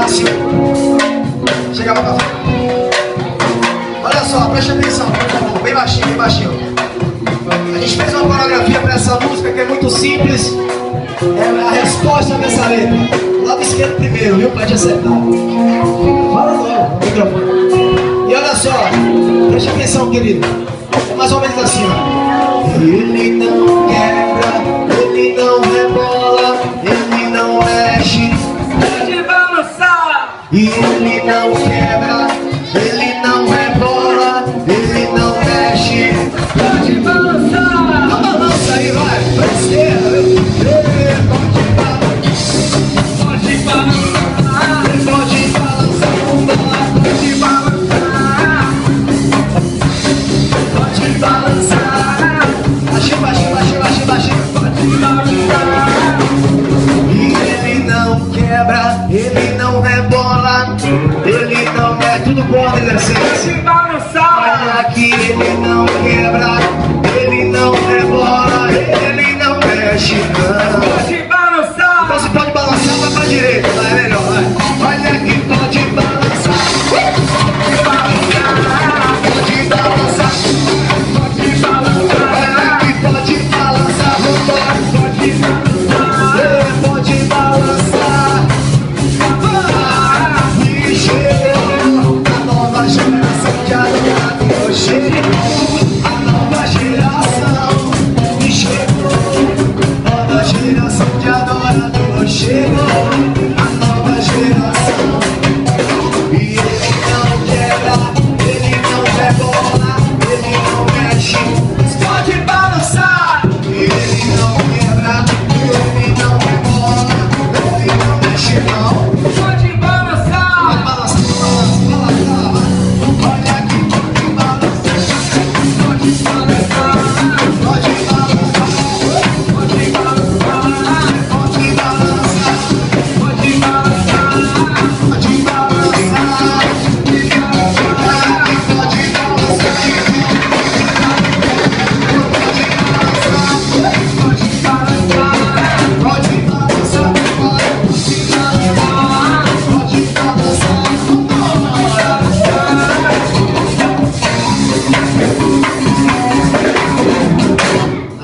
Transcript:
fácil. Chega pra cá. Olha só, preste atenção, por favor. Bem baixinho, bem baixinho. A gente fez uma coreografia pra essa música que é muito simples. É a resposta dessa letra. O lado esquerdo primeiro, viu? Pra te acertar. Fala logo, o microfone. E olha só, preste atenção, querido. É mais ou menos assim, ó. Ele não quebra, ele não rebola, ele não mexe. Pode balançar. E ele não quebra, ele não rebola, ele não mexe. Pode balançar. Balança aí, vai, pra esquerda, viu? Pode balançar. Pode balançar, Pode balançar. Pode balançar. baixinho, baixinho, baixinho, baixinho, baixinho. Pode balançar. E ele não quebra, ele não rebola, ele não é tudo bom, adolescente. Pode balançar. Olha aqui, ele não quebra, ele não rebola, ele não mexe, não. Pode balançar. Então se pode balançar, vai pra direita, vai melhor, vai. Olha aqui, pode balançar. Pode balançar. Pode balançar. Olha aqui, pode balançar, vambora. Pode balançar. Pode balançar. E chegou a nova geração de adoradores. Chegou a nova geração. E chegou a nova geração de adoradores. Chegou.